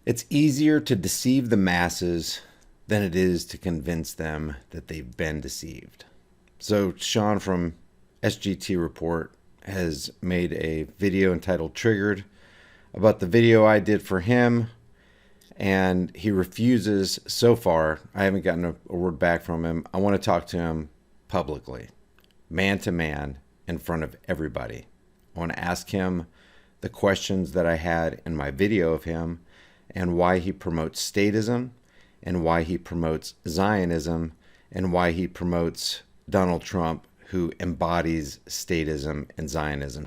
It's easier to deceive the masses than it is to convince them that they've been deceived. So Sean from SGT Report has made a video entitled Triggered about the video I did for him, and he refuses so far. I haven't gotten a word back from him. I want to talk to him publicly, man to man, in front of everybody. I want to ask him the questions that I had in my video of him, and why he promotes statism, and why he promotes Zionism, and why he promotes Donald Trump, who embodies statism and Zionism.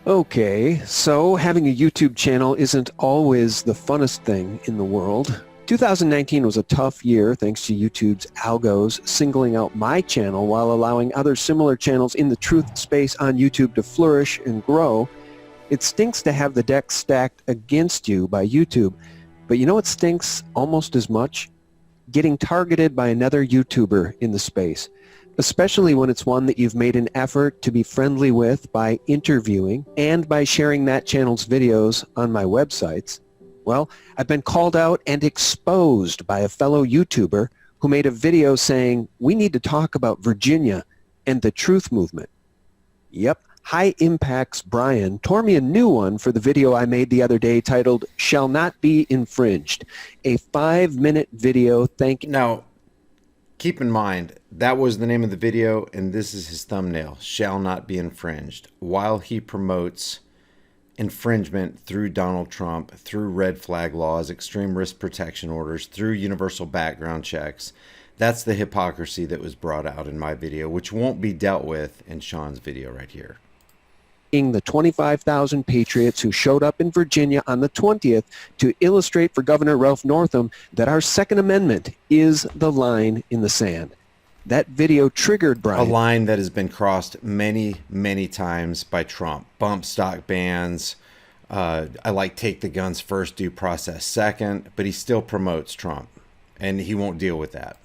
Okay, so having a YouTube channel isn't always the funnest thing in the world. 2019 was a tough year thanks to YouTube's algos singling out my channel while allowing other similar channels in the truth space on YouTube to flourish and grow. It stinks to have the deck stacked against you by YouTube, but you know what stinks almost as much? Getting targeted by another YouTuber in the space, especially when it's one that you've made an effort to be friendly with by interviewing and by sharing that channel's videos on my websites. Well, I've been called out and exposed by a fellow YouTuber who made a video saying, we need to talk about Virginia and the truth movement. Yep, High Impact's Brian tore me a new one for the video I made the other day titled, Shall Not Be Infringed, a 5-minute video thanking... Now, keep in mind, that was the name of the video, and this is his thumbnail, Shall Not Be Infringed, while he promotes infringement through Donald Trump, through red flag laws, extreme risk protection orders, through universal background checks. That's the hypocrisy that was brought out in my video, which won't be dealt with in Sean's video right here. The 25,000 patriots who showed up in Virginia on the 20th to illustrate for Governor Ralph Northam that our Second Amendment is the line in the sand. That video triggered Brian. A line that has been crossed many, many times by Trump. Bump stock bans. I like take the guns first, due process second. But he still promotes Trump, and he won't deal with that.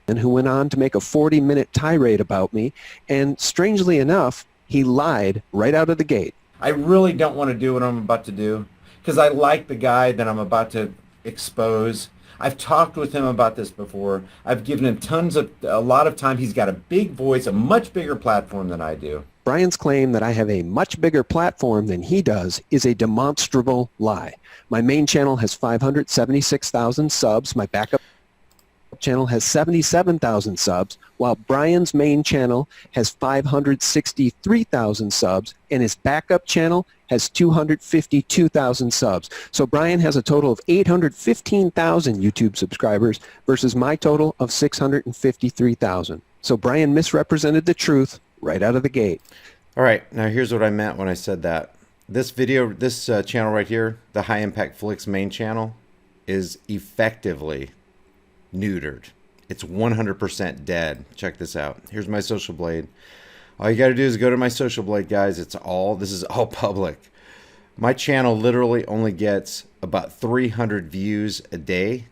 And who went on to make a 40-minute tirade about me, and strangely enough, he lied right out of the gate. I really don't want to do what I'm about to do because I like the guy that I'm about to expose. I've talked with him about this before. I've given him a lot of time. He's got a big voice, a much bigger platform than I do. Brian's claim that I have a much bigger platform than he does is a demonstrable lie. My main channel has 576,000 subs. My backup channel has 77,000 subs, while Brian's main channel has 563,000 subs, and his backup channel has 252,000 subs. So Brian has a total of 815,000 YouTube subscribers versus my total of 653,000. So Brian misrepresented the truth right out of the gate. All right, now here's what I meant when I said that. This video, this channel right here, the High Impact Flicks main channel, is effectively neutered. It's 100% dead. Check this out. Here's my Social Blade. All you got to do is go to my Social Blade, guys. This is all public. My channel literally only gets about 300 views a day,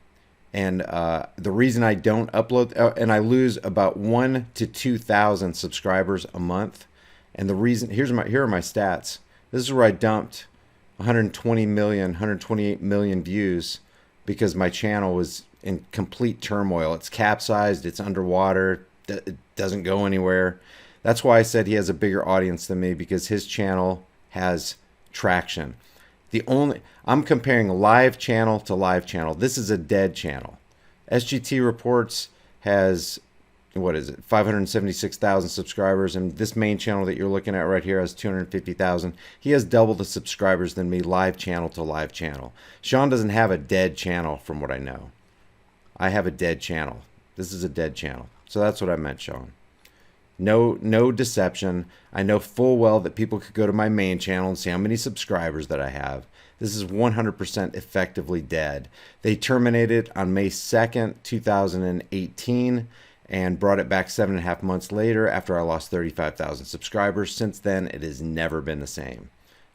and the reason I don't upload, and I lose about 1,000 to 2,000 subscribers a month, and the reason, here are my stats. This is where I dumped 120 million, 128 million views because my channel was in complete turmoil. It's capsized, it's underwater, it doesn't go anywhere. That's why I said he has a bigger audience than me, because his channel has traction. I'm comparing live channel to live channel. This is a dead channel. SGT Reports has, what is it, 576,000 subscribers, and this main channel that you're looking at right here has 250,000. He has double the subscribers than me, live channel to live channel. Sean doesn't have a dead channel from what I know. I have a dead channel. This is a dead channel. So that's what I meant, Sean. No deception. I know full well that people could go to my main channel and see how many subscribers that I have. This is 100% effectively dead. They terminated on May 2nd, 2018, and brought it back 7.5 months later after I lost 35,000 subscribers. Since then, it has never been the same.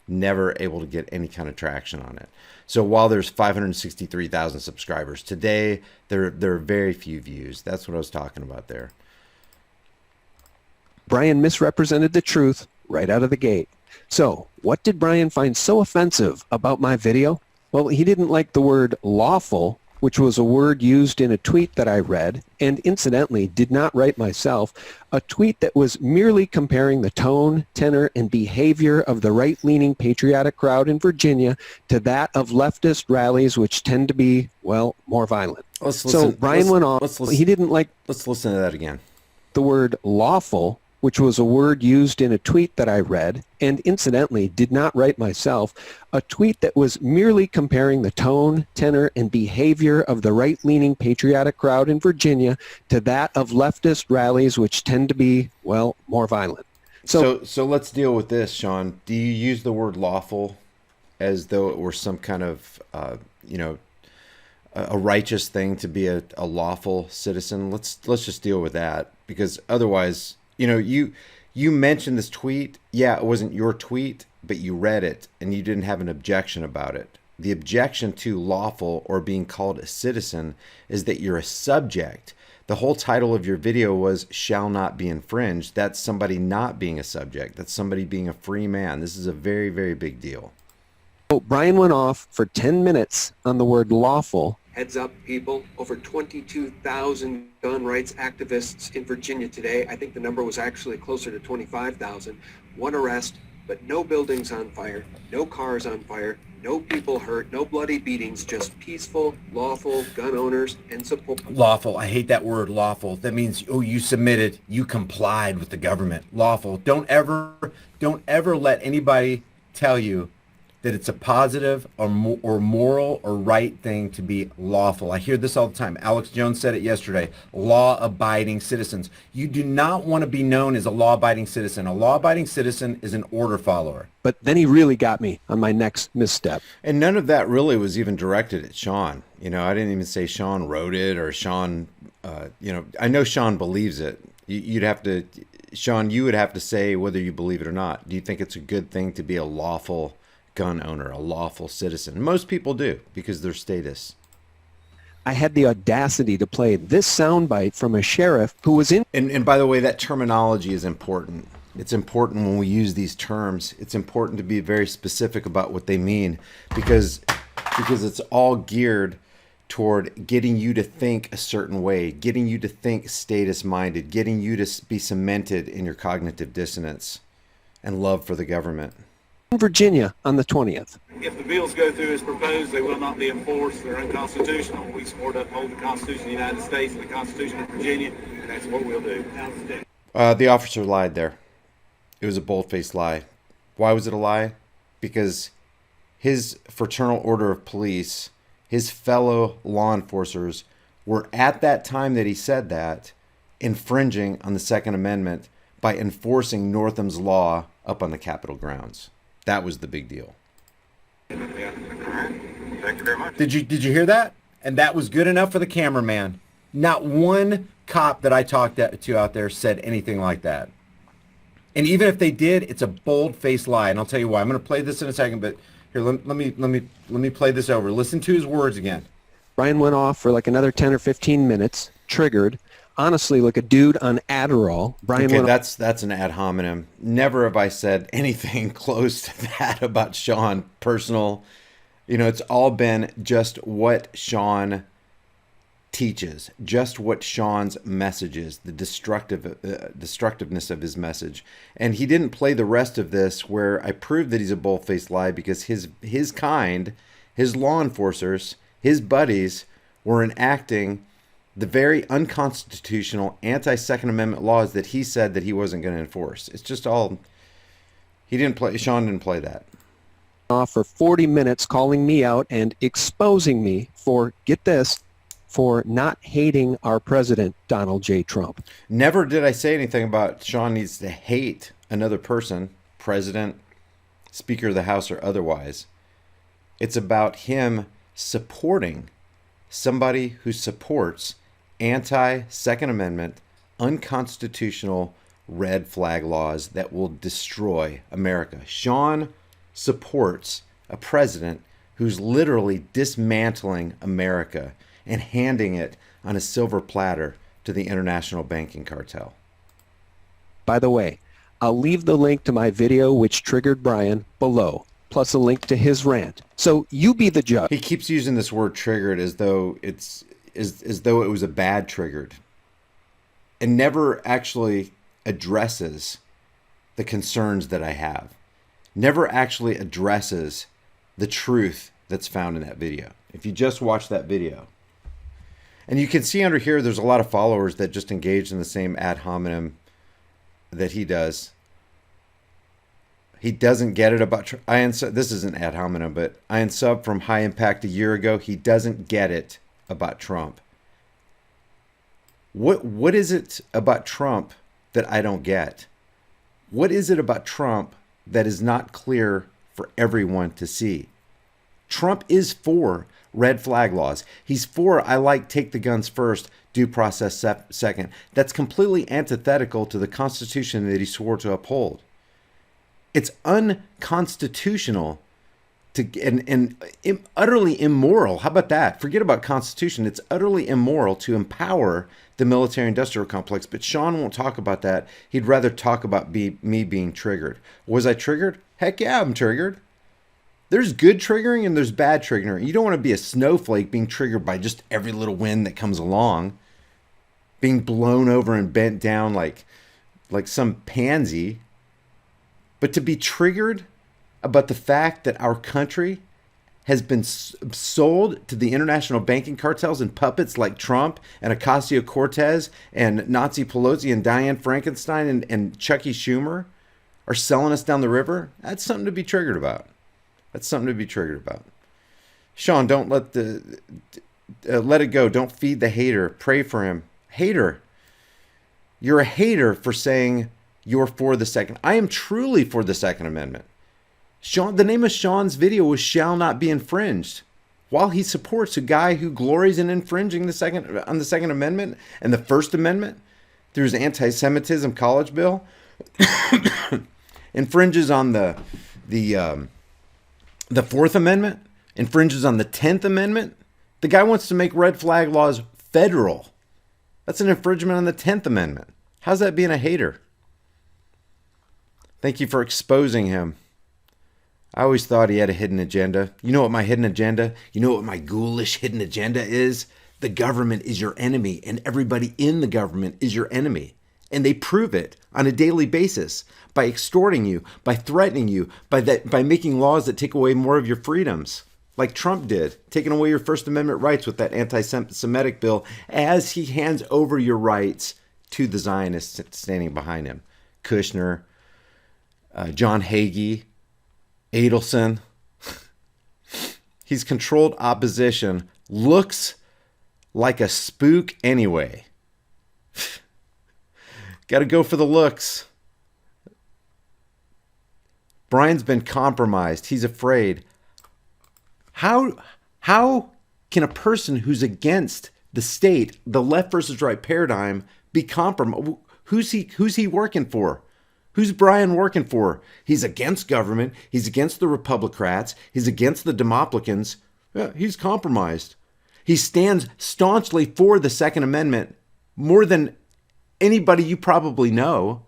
Never able to get any kind of traction on it. So while there's 563,000 subscribers today, there are very few views. That's what I was talking about there. Brian misrepresented the truth right out of the gate. So what did Brian find so offensive about my video? Well, he didn't like the word lawful, which was a word used in a tweet that I read, and incidentally did not write myself, a tweet that was merely comparing the tone, tenor, and behavior of the right-leaning patriotic crowd in Virginia to that of leftist rallies, which tend to be, well, more violent. So Brian went on. He didn't like Let's listen to that again. the word lawful, which was a word used in a tweet that I read, and incidentally did not write myself, a tweet that was merely comparing the tone, tenor, and behavior of the right-leaning patriotic crowd in Virginia to that of leftist rallies, which tend to be, well, more violent. So let's deal with this, Sean. Do you use the word lawful as though it were some kind of, a righteous thing to be a lawful citizen? Let's just deal with that, because otherwise, you mentioned this tweet. Yeah, it wasn't your tweet, but you read it and you didn't have an objection about it. The objection to lawful or being called a citizen is that you're a subject. The whole title of your video was "Shall Not Be Infringed." That's somebody not being a subject. That's somebody being a free man. This is a very, very big deal. So Brian went off for 10 minutes on the word lawful. Heads up, people. Over 22,000 gun rights activists in Virginia today. I think the number was actually closer to 25,000. One arrest, but no buildings on fire, no cars on fire, no people hurt, no bloody beatings, just peaceful, lawful gun owners and support. Lawful. I hate that word, lawful. That means, oh, you submitted, you complied with the government. Lawful. Don't ever let anybody tell you that it's a positive or moral or right thing to be lawful. I hear this all the time. Alex Jones said it yesterday. Law-abiding citizens. You do not want to be known as a law-abiding citizen. A law-abiding citizen is an order follower. But then he really got me on my next misstep. And none of that really was even directed at Sean. I didn't even say Sean wrote it or Sean, I know Sean believes it. Sean, you would have to say whether you believe it or not. Do you think it's a good thing to be a lawful gun owner, a lawful citizen? Most people do, because their status. I had the audacity to play this soundbite from a sheriff who was in. And by the way, that terminology is important. It's important when we use these terms. It's important to be very specific about what they mean, because it's all geared toward getting you to think a certain way, getting you to think status-minded, getting you to be cemented in your cognitive dissonance and love for the government. Virginia on the 20th. If the bills go through as proposed, they will not be enforced. They're unconstitutional. We support uphold the Constitution of the United States and the Constitution of Virginia, and that's what we'll do. The officer lied there. It was a bold-faced lie. Why was it a lie? Because his fraternal order of police, his fellow law enforcers, were at that time that he said that infringing on the Second Amendment by enforcing Northam's law up on the Capitol grounds. That was the big deal. Yeah. All right. Thank you very much. Did you hear that? And that was good enough for the cameraman. Not one cop that I talked to out there said anything like that. And even if they did, it's a bold-faced lie. And I'll tell you why. I'm going to play this in a second, but here, let me play this over. Listen to his words again. Brian went off for like another 10 or 15 minutes, triggered. Honestly, like a dude on Adderall. Brian okay, that's an ad hominem. Never have I said anything close to that about Sean personal. It's all been just what Sean teaches, just what Sean's message is, the destructiveness of his message. And he didn't play the rest of this where I proved that he's a bold-faced lie, because his law enforcers, his buddies were enacting the very unconstitutional anti-Second Amendment laws that he said that he wasn't going to enforce. It's just all, Sean didn't play that. Off for 40 minutes calling me out and exposing me for, get this, for not hating our president, Donald J. Trump. Never did I say anything about Sean needs to hate another person, president, Speaker of the House, or otherwise. It's about him supporting somebody who supports anti-Second Amendment, unconstitutional red flag laws that will destroy America. Sean supports a president who's literally dismantling America and handing it on a silver platter to the international banking cartel. By the way, I'll leave the link to my video which triggered Brian below. plus a link to his rant. So you be the judge. He keeps using this word triggered as though as though it was a bad triggered, and never actually addresses the concerns that I have. Never actually addresses the truth that's found in that video. If you just watch that video. And you can see under here, there's a lot of followers that just engage in the same ad hominem that he does. He doesn't get it about, this isn't ad hominem, but I unsub from High Impact a year ago. He doesn't get it about Trump. What is it about Trump that I don't get? What is it about Trump that is not clear for everyone to see? Trump is for red flag laws. He's for, I like take the guns first, due process second. That's completely antithetical to the Constitution that he swore to uphold. It's unconstitutional and utterly immoral. How about that? Forget about Constitution. It's utterly immoral to empower the military-industrial complex. But Sean won't talk about that. He'd rather talk about me being triggered. Was I triggered? Heck yeah, I'm triggered. There's good triggering and there's bad triggering. You don't want to be a snowflake being triggered by just every little wind that comes along, being blown over and bent down like some pansy. But to be triggered about the fact that our country has been sold to the international banking cartels and puppets like Trump and Ocasio-Cortez and Nazi Pelosi and Dianne Frankenstein and Chucky Schumer are selling us down the river, that's something to be triggered about. That's something to be triggered about. Sean, don't let it go. Don't feed the hater. Pray for him. Hater. You're a hater for saying you're for the second. I am truly for the Second Amendment. Sean, the name of Sean's video was "Shall Not Be Infringed." While he supports a guy who glories in infringing the Second Amendment and the First Amendment through his anti-Semitism college bill, infringes on the Fourth Amendment, infringes on the 10th Amendment. The guy wants to make red flag laws federal. That's an infringement on the 10th Amendment. How's that being a hater? Thank you for exposing him. I always thought he had a hidden agenda. You know what my hidden agenda? You know what my ghoulish hidden agenda is? The government is your enemy, and everybody in the government is your enemy. And they prove it on a daily basis by extorting you, by threatening you, by making laws that take away more of your freedoms, like Trump did, taking away your First Amendment rights with that anti-Semitic bill as he hands over your rights to the Zionists standing behind him. Kushner, John Hagee, Adelson. He's controlled opposition. Looks like a spook anyway. Got to go for the looks. Brian's been compromised. He's afraid. How can a person who's against the state, the left versus right paradigm, be compromised? Who's he working for? Who's Brian working for? He's against government. He's against the Republicrats. He's against the Demoplicans. Yeah, he's compromised. He stands staunchly for the Second Amendment more than anybody you probably know,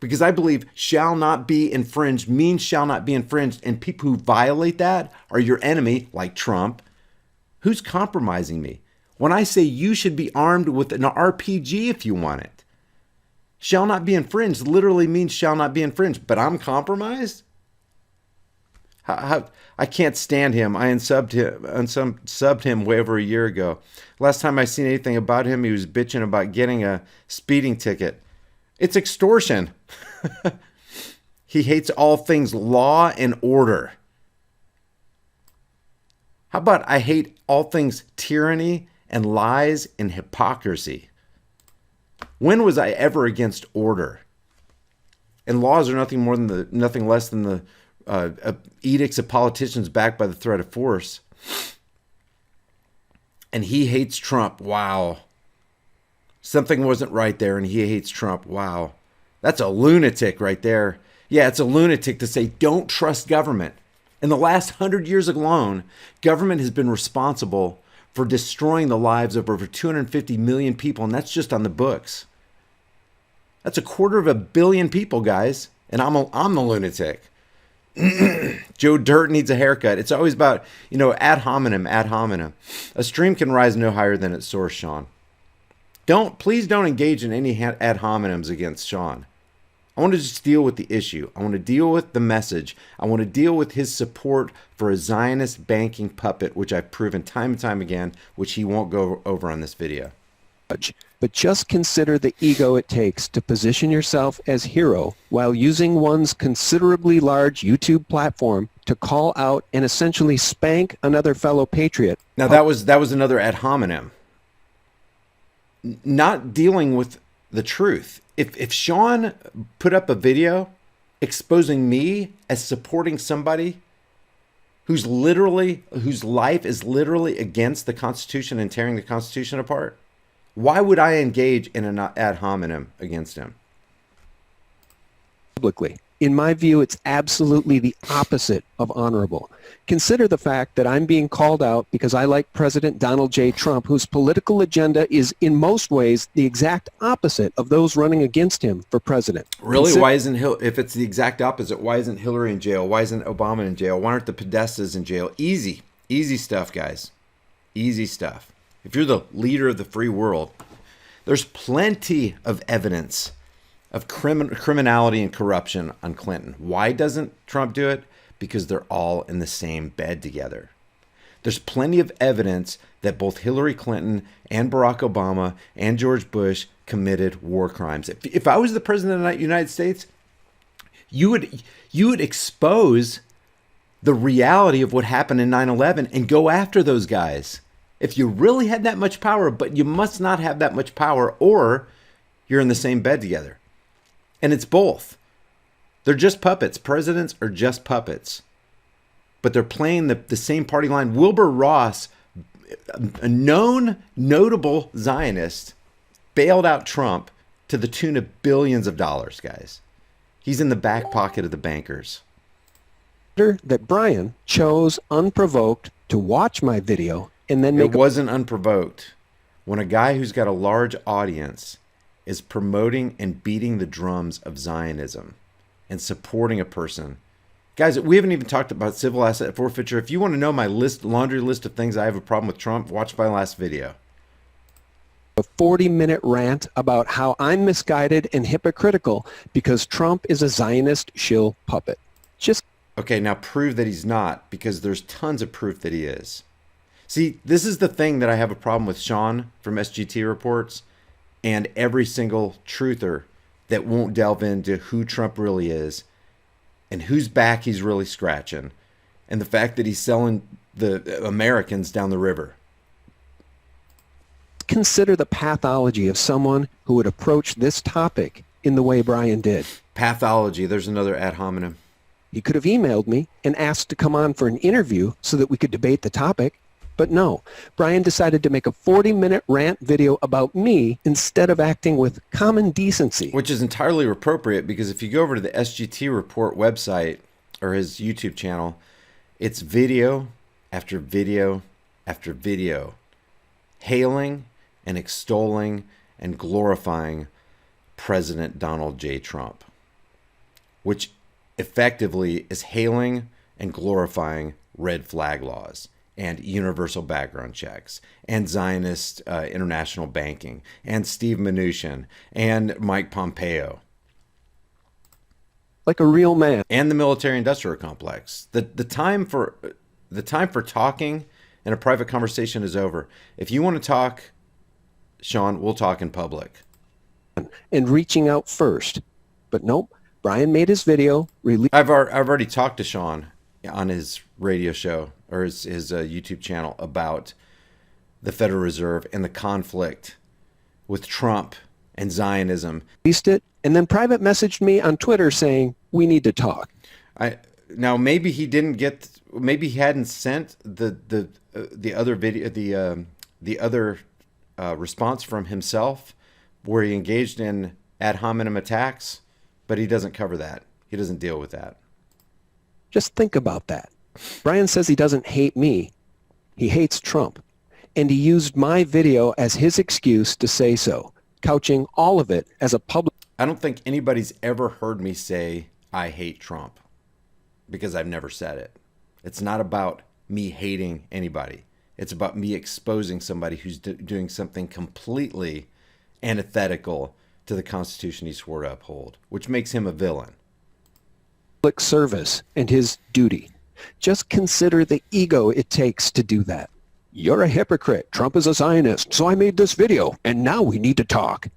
because I believe shall not be infringed means shall not be infringed, and people who violate that are your enemy, like Trump. Who's compromising me? When I say you should be armed with an RPG if you want it. Shall not be infringed literally means shall not be infringed, but I'm compromised? I can't stand him. I unsubbed him way over a year ago. Last time I seen anything about him, he was bitching about getting a speeding ticket. It's extortion. He hates all things law and order. How about I hate all things tyranny and lies and hypocrisy? When was I ever against order? And laws are nothing less than the edicts of politicians backed by the threat of force. And he hates Trump. Wow. Something wasn't right there, and he hates Trump. Wow. That's a lunatic right there. Yeah, it's a lunatic to say don't trust government. In the last 100 years alone, government has been responsible for destroying the lives of over 250 million people, and that's just on the books. That's 250 million people, guys, and I'm the lunatic. Joe Dirt needs a haircut. It's always about, ad hominem, ad hominem. A stream can rise no higher than its source, Sean. Please don't engage in any ad hominems against Sean. I want to just deal with the issue. I want to deal with the message. I want to deal with his support for a Zionist banking puppet, which I've proven time and time again, which he won't go over on this video. But just consider the ego it takes to position yourself as hero while using one's considerably large YouTube platform to call out and essentially spank another fellow patriot. Now that was another ad hominem. Not dealing with the truth. If Sean put up a video exposing me as supporting somebody whose life is literally against the Constitution and tearing the Constitution apart, why would I engage in an ad hominem against him? Publicly. In my view, it's absolutely the opposite of honorable. Consider the fact that I'm being called out because I like President Donald J. Trump, whose political agenda is in most ways the exact opposite of those running against him for president. Really? Why isn't if it's the exact opposite, why isn't Hillary in jail? Why isn't Obama in jail? Why aren't the Podestas in jail? Easy stuff, guys. Easy stuff. If you're the leader of the free world, there's plenty of evidence of criminality and corruption on Clinton. Why doesn't Trump do it? Because they're all in the same bed together. There's plenty of evidence that both Hillary Clinton and Barack Obama and George Bush committed war crimes. If I was the president of the United States, you would expose the reality of what happened in 9/11 and go after those guys. If you really had that much power, but you must not have that much power, or you're in the same bed together. And it's both. They're just puppets. Presidents are just puppets. But they're playing the same party line. Wilbur Ross, a known, notable Zionist, bailed out Trump to the tune of billions of dollars, guys. He's in the back pocket of the bankers. That Brian chose unprovoked to watch my video and then make it wasn't unprovoked. When a guy who's got a large audience is promoting and beating the drums of Zionism and supporting a person. Guys, we haven't even talked about civil asset forfeiture. If you want to know my laundry list of things I have a problem with Trump, watch my last video. A 40-minute rant about how I'm misguided and hypocritical because Trump is a Zionist shill puppet. Okay, now prove that he's not, because there's tons of proof that he is. See, this is the thing that I have a problem with Sean from SGT Reports and every single truther that won't delve into who Trump really is and whose back he's really scratching, and the fact that he's selling the Americans down the river. Consider the pathology of someone who would approach this topic in the way Brian did. Pathology, there's another ad hominem. He could have emailed me and asked to come on for an interview so that we could debate the topic. But no, Brian decided to make a 40-minute rant video about me instead of acting with common decency. Which is entirely appropriate, because if you go over to the SGT Report website or his YouTube channel, it's video after video after video hailing and extolling and glorifying President Donald J. Trump, which effectively is hailing and glorifying red flag laws and universal background checks and Zionist international banking and Steve Mnuchin and Mike Pompeo. Like a real man. And the military-industrial complex. The time for talking in a private conversation is over. If you want to talk, Sean, we'll talk in public. And reaching out first. But nope, Brian made his video. I've already talked to Sean on his radio show or his YouTube channel about the Federal Reserve and the conflict with Trump and Zionism. Released it and then private messaged me on Twitter saying we need to talk. Now maybe he didn't get, maybe he hadn't sent the other video, the other response from himself where he engaged in ad hominem attacks, but he doesn't cover that. He doesn't deal with that. Just think about that. Brian says he doesn't hate me. He hates Trump. And he used my video as his excuse to say so, couching all of it as a public. I don't think anybody's ever heard me say I hate Trump. because I've never said it. It's not about me hating anybody. It's about me exposing somebody who's doing something completely antithetical to the Constitution he swore to uphold, which makes him a villain. Public service and his duty. Just consider the ego it takes to do that. You're a hypocrite. Trump is a Zionist, so I made this video, and now we need to talk.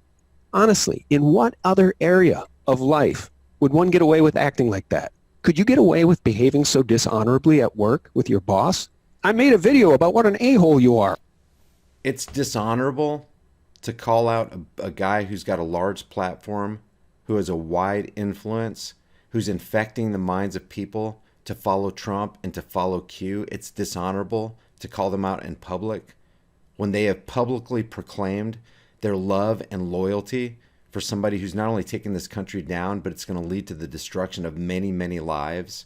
Honestly, in what other area of life would one get away with acting like that? Could you get away with behaving so dishonorably at work with your boss? I made a video about what an a-hole you are. It's dishonorable to call out a guy who's got a large platform, who has a wide influence, who's infecting the minds of people to follow Trump and to follow Q. It's dishonorable to call them out in public when they have publicly proclaimed their love and loyalty for somebody who's not only taking this country down, but it's going to lead to the destruction of many, many lives.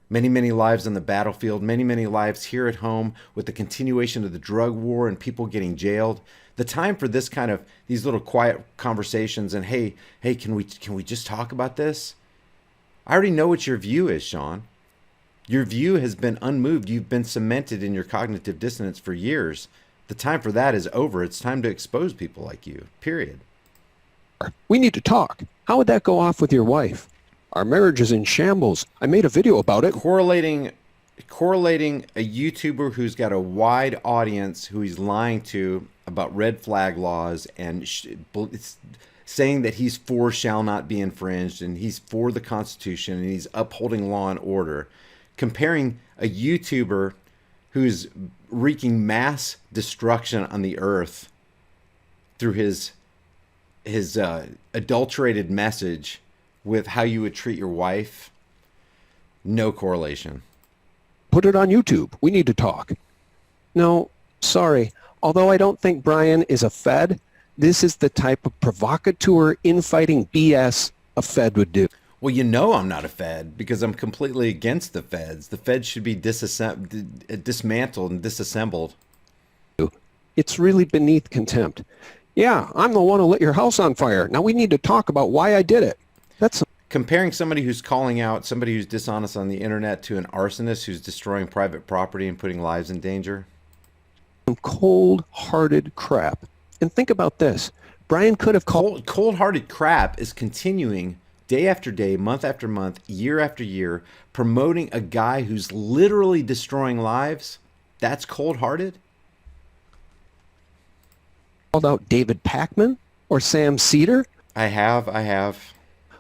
Many, many lives on the battlefield, many, many lives here at home with the continuation of the drug war and people getting jailed. The time for this kind of, these little quiet conversations and, hey, can we just talk about this? I already know what your view is, Sean. Your view has been unmoved. You've been cemented in your cognitive dissonance for years. The time for that is over. It's time to expose people like you, period. We need to talk. How would that go off with your wife? Our marriage is in shambles. I made a video about it. Correlating a YouTuber who's got a wide audience who he's lying to about red flag laws and saying that he's for shall not be infringed and he's for the Constitution and he's upholding law and order. Comparing a YouTuber who's wreaking mass destruction on the earth through his adulterated message with how you would treat your wife, no correlation. Put it on YouTube. We need to talk. No, sorry. Although I don't think Brian is a Fed, this is the type of provocateur, infighting BS a Fed would do. Well, you know I'm not a Fed because I'm completely against the Feds. The Feds should be dismantled and disassembled. It's really beneath contempt. Yeah, I'm the one who lit your house on fire. Now we need to talk about why I did it. That's comparing somebody who's calling out somebody who's dishonest on the internet to an arsonist who's destroying private property and putting lives in danger. some cold-hearted crap. And think about this. Brian could have called... Cold-hearted crap is continuing day after day, month after month, year after year, promoting a guy who's literally destroying lives. That's cold-hearted? Called out David Pakman or Sam Cedar? I have.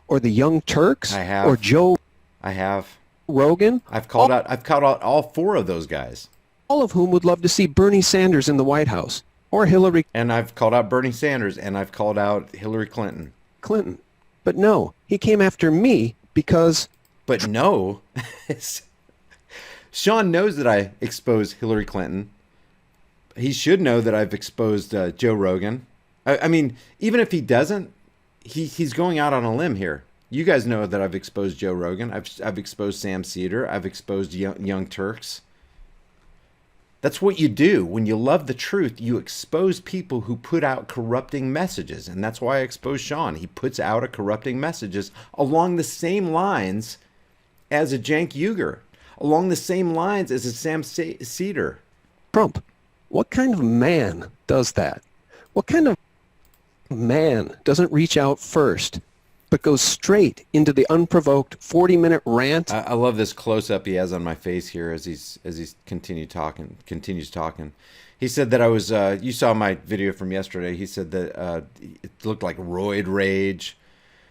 Or the Young Turks? I have. Or Joe I have. Rogan? I've called out all four of those guys. All of whom would love to see Bernie Sanders in the White House. Or Hillary And I've called out Bernie Sanders, and I've called out Hillary Clinton. Clinton. But no, he came after me because... But no. Sean knows that I exposed Hillary Clinton. He should know that I've exposed Joe Rogan. I mean, even if he doesn't, he's going out on a limb here. You guys know that I've exposed Joe Rogan. I've exposed Sam Cedar. I've exposed Young Turks. That's what you do. When you love the truth, you expose people who put out corrupting messages. And that's why I exposed Sean. He puts out a corrupting messages along the same lines as a Cenk Uygur, along the same lines as a Sam Cedar. Trump. What kind of man does that? What kind of man doesn't reach out first, but goes straight into the unprovoked 40-minute rant? I love this close-up he has on my face here as he's continues talking. He said that I was, you saw my video from yesterday. He said that it looked like roid rage.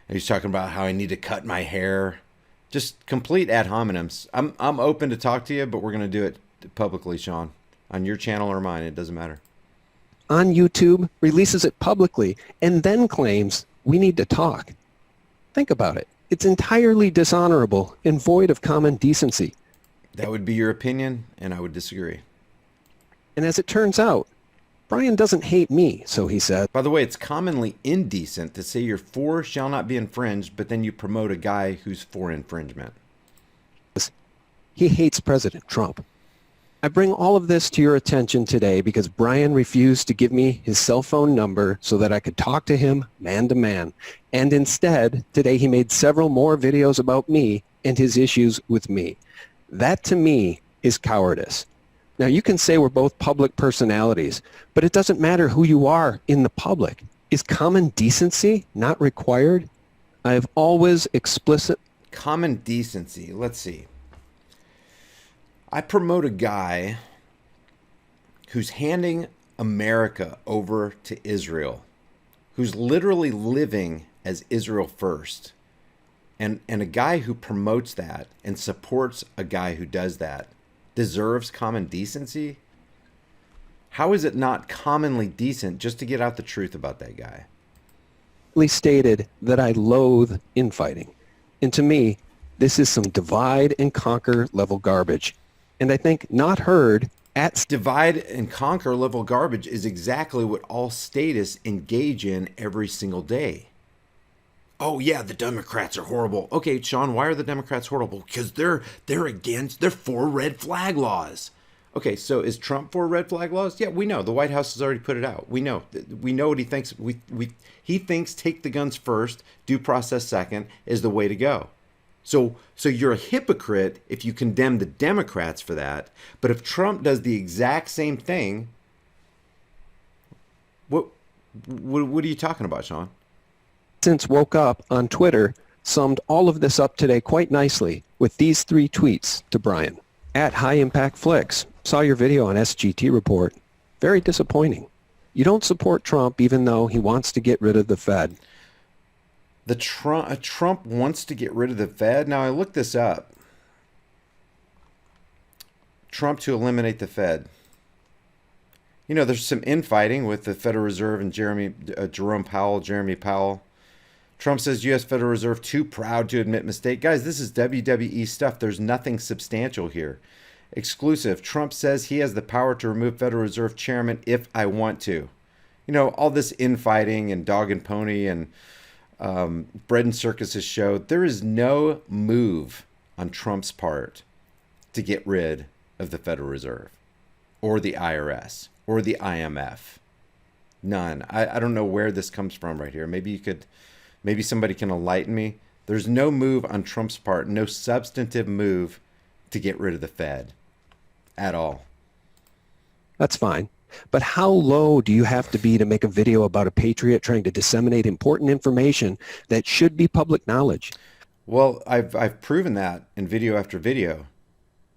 And he's talking about how I need to cut my hair. Just complete ad hominems. I'm open to talk to you, but we're going to do it publicly, Sean. On your channel or mine, it doesn't matter. On YouTube, releases it publicly, and then claims we need to talk. Think about it. It's entirely dishonorable and void of common decency. That would be your opinion, and I would disagree. And as it turns out, Brian doesn't hate me, so he said. By the way, it's commonly indecent to say you're for shall not be infringed, but then you promote a guy who's for infringement. He hates President Trump. I bring all of this to your attention today because Brian refused to give me his cell phone number so that I could talk to him man to man. And instead, today he made several more videos about me and his issues with me. That to me is cowardice. Now you can say we're both public personalities, but it doesn't matter who you are in the public. Is common decency not required? I have always explicit... Common decency. Let's see. I promote a guy who's handing America over to Israel, who's literally living as Israel first. And a guy who promotes that and supports a guy who does that deserves common decency? How is it not commonly decent just to get out the truth about that guy? stated that I loathe infighting. And to me, this is some divide and conquer level garbage. And I think not heard at... Divide and conquer level garbage is exactly what all statists engage in every single day. Oh yeah, the Democrats are horrible. Okay, Sean, why are the Democrats horrible? Because they're for red flag laws. Okay, so is Trump for red flag laws? Yeah, we know. The White House has already put it out. We know what he thinks. He thinks take the guns first, due process second is the way to go. So you're a hypocrite if you condemn the Democrats for that. But if Trump does the exact same thing, what are you talking about, Sean? Since woke up on Twitter summed all of this up today quite nicely with these 3 tweets to Brian. At High Impact Flicks, saw your video on SGT report. Very disappointing. You don't support Trump even though he wants to get rid of the Fed. Trump wants to get rid of the Fed. Now I looked this up. Trump to eliminate the Fed. You know, there's some infighting with the Federal Reserve and Jerome Powell. Trump says U.S. Federal Reserve too proud to admit mistake. Guys, this is WWE stuff. There's nothing substantial here. Exclusive. Trump says he has the power to remove Federal Reserve Chairman if I want to. You know, all this infighting and dog and pony and bread and circuses show there is no move on Trump's part to get rid of the Federal Reserve or the IRS or the IMF. None. I don't know where this comes from right here. Maybe somebody can enlighten me. There's no move on Trump's part, no substantive move to get rid of the Fed at all. That's fine. But how low do you have to be to make a video about a patriot trying to disseminate important information that should be public knowledge? Well, I've proven that in video after video.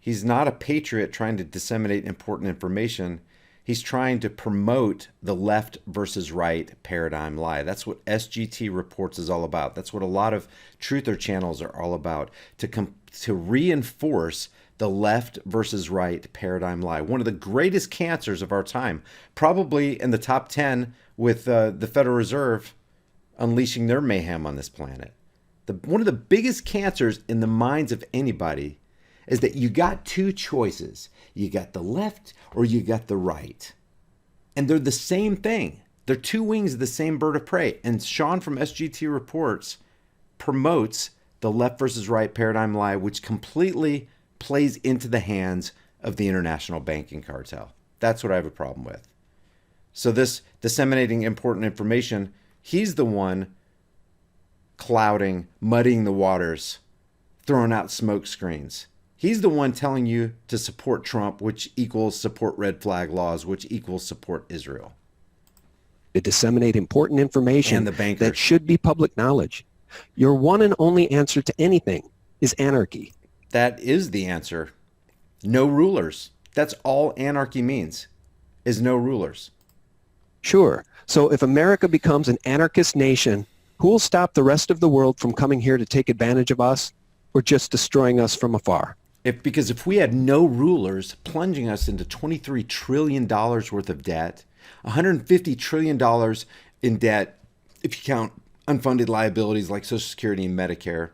He's not a patriot trying to disseminate important information. He's trying to promote the left versus right paradigm lie. That's what SGT reports is all about. That's what a lot of truther channels are all about, to reinforce the left versus right paradigm lie. One of the greatest cancers of our time, probably in the top 10 with the Federal Reserve unleashing their mayhem on this planet. One of the biggest cancers in the minds of anybody is that you got 2 choices. You got the left or you got the right. And they're the same thing. They're 2 wings of the same bird of prey. And Sean from SGT Reports promotes the left versus right paradigm lie, which completely plays into the hands of the international banking cartel. That's what I have a problem with. So this disseminating important information, he's the one clouding, muddying the waters, throwing out smoke screens. He's the one telling you to support Trump, which equals support red flag laws, which equals support Israel. To disseminate important information and the bankers. That should be public knowledge. Your one and only answer to anything is anarchy. That is the answer. No rulers. That's all anarchy means, is no rulers. Sure. So if America becomes an anarchist nation, who will stop the rest of the world from coming here to take advantage of us or just destroying us from afar? Because if we had no rulers plunging us into $23 trillion worth of debt, $150 trillion in debt, if you count unfunded liabilities like Social Security and Medicare,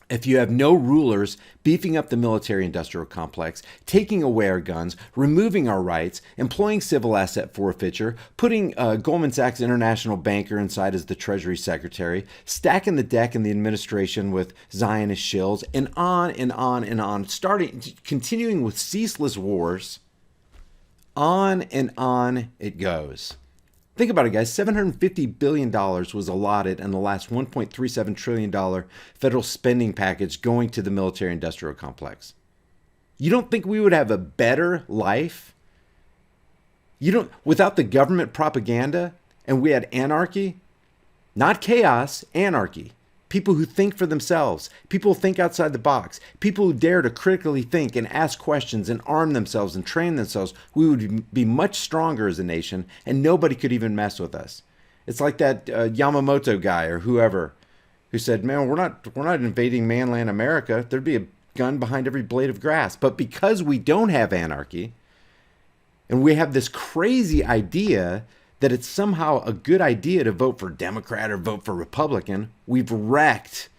if you have no rulers beefing up the military-industrial complex, taking away our guns, removing our rights, employing civil asset forfeiture, putting Goldman Sachs international banker inside as the Treasury Secretary, stacking the deck in the administration with Zionist shills, and on and on and on, continuing with ceaseless wars, on and on it goes. Think about it, guys. $750 billion was allotted in the last $1.37 trillion federal spending package going to the military-industrial complex. You don't think we would have a better life? Without the government propaganda and we had anarchy? Not chaos, anarchy. People who think for themselves. People who think outside the box. People who dare to critically think and ask questions and arm themselves and train themselves. We would be much stronger as a nation and nobody could even mess with us. It's like that Yamamoto guy or whoever who said, man, we're not invading mainland America. There'd be a gun behind every blade of grass. But because we don't have anarchy and we have this crazy idea that it's somehow a good idea to vote for Democrat or vote for Republican, we've wrecked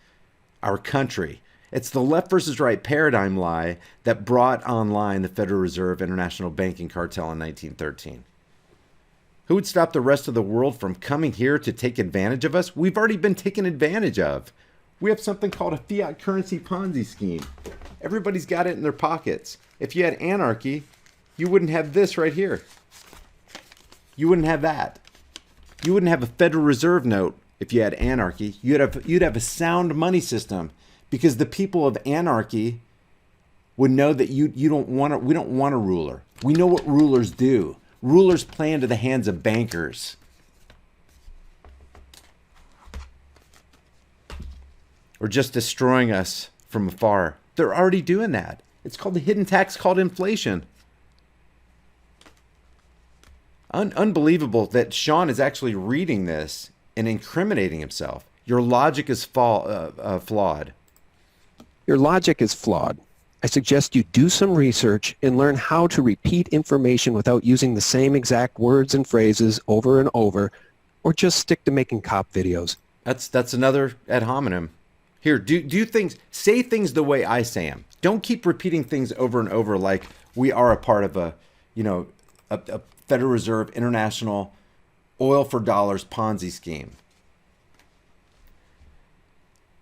our country. It's the left versus right paradigm lie that brought online the Federal Reserve International Banking Cartel in 1913. Who would stop the rest of the world from coming here to take advantage of us? We've already been taken advantage of. We have something called a fiat currency Ponzi scheme. Everybody's got it in their pockets. If you had anarchy, you wouldn't have this right here. You wouldn't have that. You wouldn't have a Federal Reserve note if you had anarchy. You'd have a sound money system because the people of anarchy would know that we don't want a ruler. We know what rulers do. Rulers play into the hands of bankers. Or just destroying us from afar. They're already doing that. It's called the hidden tax called inflation. Unbelievable that Sean is actually reading this and incriminating himself. Your logic is flawed. Your logic is flawed. I suggest you do some research and learn how to repeat information without using the same exact words and phrases over and over, or just stick to making cop videos. That's another ad hominem. Here, do things, say things the way I say them. Don't keep repeating things over and over like we are a part of a Federal Reserve International oil for dollars Ponzi scheme.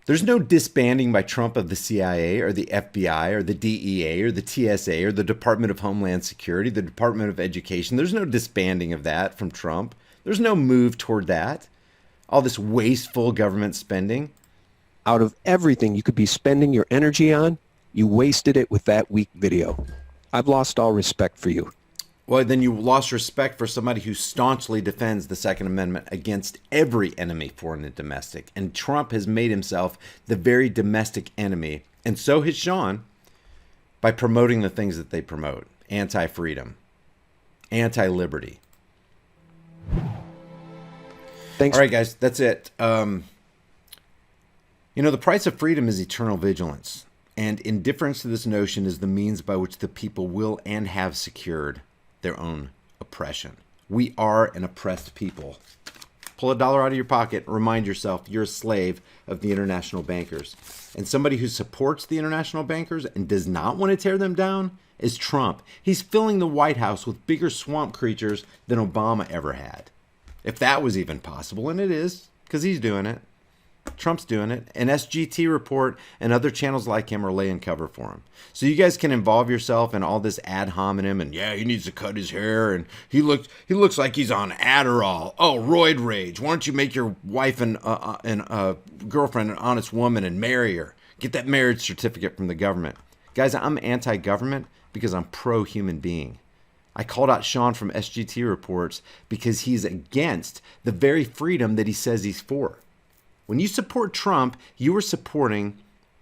There's no disbanding by Trump of the CIA or the FBI or the DEA or the TSA or the Department of Homeland Security, the Department of Education. There's no disbanding of that from Trump. There's no move toward that. All this wasteful government spending. Out of everything you could be spending your energy on, you wasted it with that weak video. I've lost all respect for you. Well, then you lost respect for somebody who staunchly defends the Second Amendment against every enemy, foreign and domestic. And Trump has made himself the very domestic enemy. And so has Sean by promoting the things that they promote. Anti-freedom. Anti-liberty. Thanks. All right, guys, that's it. The price of freedom is eternal vigilance. And indifference to this notion is the means by which the people will and have secured their own oppression. We are an oppressed people. Pull $1 out of your pocket. Remind yourself you're a slave of the international bankers. And somebody who supports the international bankers and does not want to tear them down is Trump. He's filling the White House with bigger swamp creatures than Obama ever had. If that was even possible, and it is, because he's doing it. Trump's doing it. An SGT report and other channels like him are laying cover for him. So you guys can involve yourself in all this ad hominem and he needs to cut his hair and he looks like he's on Adderall. Oh, roid rage. Why don't you make your wife and girlfriend an honest woman and marry her? Get that marriage certificate from the government. Guys, I'm anti-government because I'm pro-human being. I called out Sean from SGT reports because he's against the very freedom that he says he's for. When you support Trump, you are supporting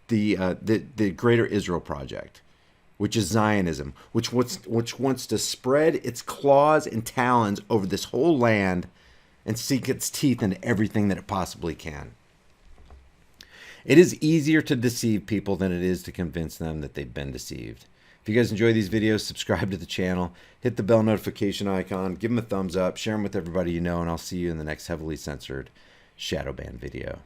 the Greater Israel Project, which is Zionism, which wants to spread its claws and talons over this whole land and sink its teeth into everything that it possibly can. It is easier to deceive people than it is to convince them that they've been deceived. If you guys enjoy these videos, subscribe to the channel, hit the bell notification icon, give them a thumbs up, share them with everybody you know, and I'll see you in the next heavily censored shadow ban video.